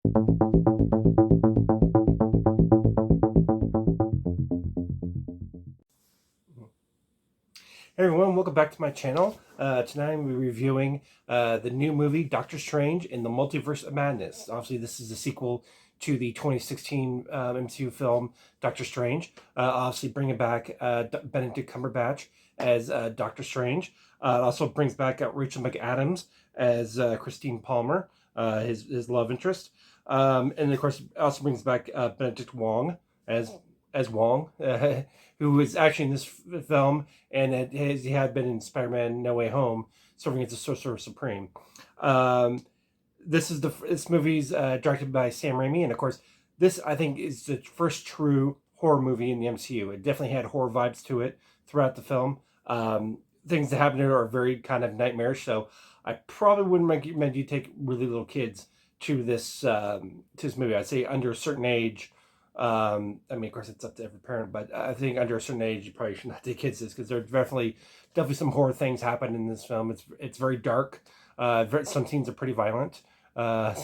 Hey everyone, welcome back to my channel. Tonight I'm reviewing the new movie Doctor Strange in the Multiverse of Madness. Obviously, this is a sequel to the 2016 MCU film Doctor Strange. Obviously, bringing back Benedict Cumberbatch as Doctor Strange. It also brings back Rachel McAdams as Christine Palmer, his love interest. And of course, it also brings back Benedict Wong as Wong, who is actually in this film, and he had been in Spider-Man: No Way Home, serving as the Sorcerer Supreme. Um, this movie's directed by Sam Raimi, and of course, this I think is the first true horror movie in the MCU. It definitely had horror vibes to it throughout the film. Things that happen in it are very kind of nightmarish, so I probably wouldn't recommend you take really little kids to this movie. I'd say under a certain age. I mean, of course, it's up to every parent, but I think under a certain age, you probably should not take kids this because there's definitely some horror things happen in this film. It's very dark. Some scenes are pretty violent. A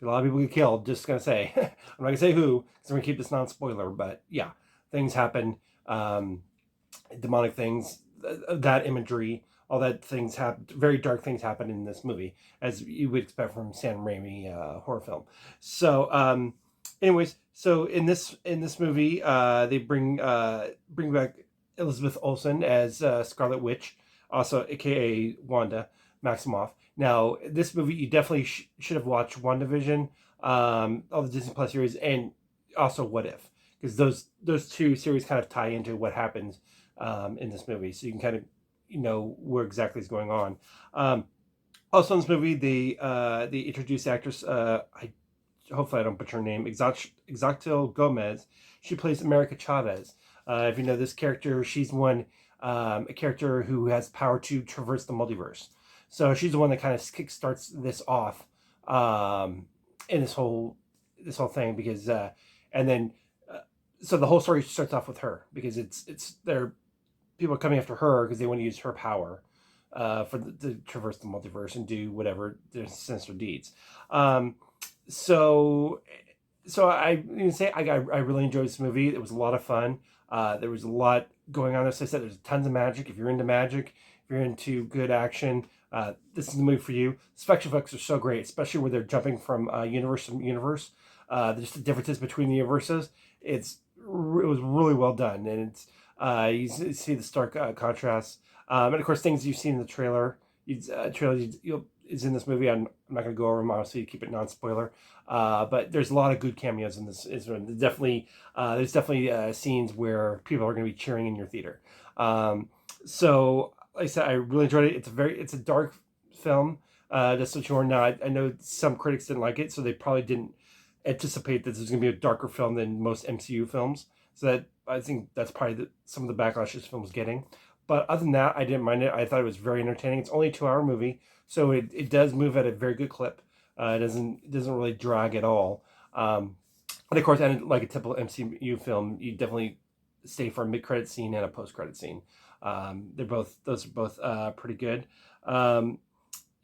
lot of people get killed. Just gonna say, I'm not gonna say who, because I'm gonna keep this non-spoiler. But yeah, things happen. Demonic things, that imagery, all that things happen. Very dark things happen in this movie, as you would expect from Sam Raimi horror film. So. Anyways, so in this movie, they bring back Elizabeth Olsen as Scarlet Witch, also AKA Wanda Maximoff. Now, this movie you definitely should have watched WandaVision, all the Disney Plus series, and also What If, because those two series kind of tie into what happens in this movie, so you can kind of where exactly is going on. Also in this movie, they introduce actress hopefully I don't butcher her name, Exactil Gomez. She plays America Chavez. If you know this character, she's a character who has power to traverse the multiverse. So she's the one that kind of kickstarts this off in this whole thing because and then so the whole story starts off with her because people are coming after her because they want to use her power to traverse the multiverse and do whatever their sinister deeds. So I say I really enjoyed this movie. It was a lot of fun. There was a lot going on. As I said, there's tons of magic. If you're into magic, if you're into good action, this is the movie for you. Special effects are so great, especially where they're jumping from universe to universe. Just the differences between the universes. It was really well done, and it's you see the stark contrasts. And of course, things you've seen in the trailer. Is in this movie. I'm not going to go over them, obviously, to keep it non-spoiler. But there's a lot of good cameos in this. There's definitely scenes where people are going to be cheering in your theater. So, like I said, I really enjoyed it. It's a dark film. Just what you are now. I know some critics didn't like it, so they probably didn't anticipate that this is going to be a darker film than most MCU films. So that I think that's probably some of the backlash this film is getting. But other than that, I didn't mind it. I thought it was very entertaining. It's only a 2-hour movie, so it does move at a very good clip. It doesn't really drag at all. And of course, and like a typical MCU film, you definitely stay for a mid-credit scene and a post-credit scene. Those are both pretty good. And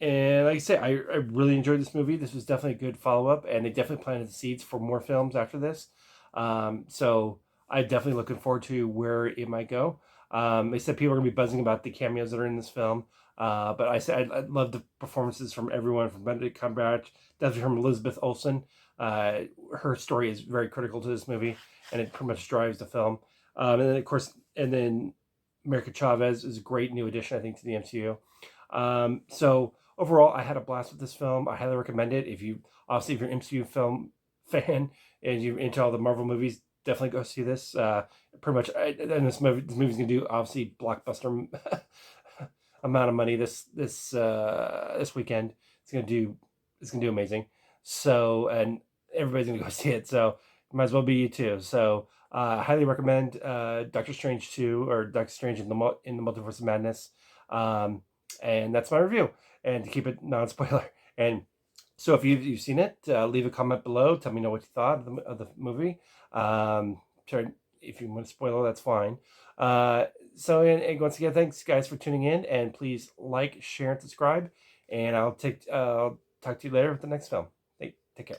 like I say, I really enjoyed this movie. This was definitely a good follow-up, and they definitely planted the seeds for more films after this. So I'm definitely looking forward to where it might go. They said people are going to be buzzing about the cameos that are in this film. But I said I love the performances from everyone, from Benedict Cumberbatch, definitely from Elizabeth Olsen. Her story is very critical to this movie, and it pretty much drives the film. And then, of course, America Chavez is a great new addition, I think, to the MCU. So overall, I had a blast with this film. I highly recommend it. If you're an MCU film fan and you're into all the Marvel movies, definitely go see this. Pretty much, and this movie's gonna do obviously blockbuster amount of money this weekend. It's gonna do amazing. So and everybody's gonna go see it. So might as well be you too. So I highly recommend Doctor Strange 2 or Doctor Strange in the Multiverse of Madness. And that's my review. And to keep it non-spoiler. And so if you've seen it, leave a comment below. Tell me what you thought of the movie. Sure, if you want to spoil it, that's fine. And once again, thanks guys for tuning in, and please like, share, and subscribe. And I'll talk to you later with the next film. Take care.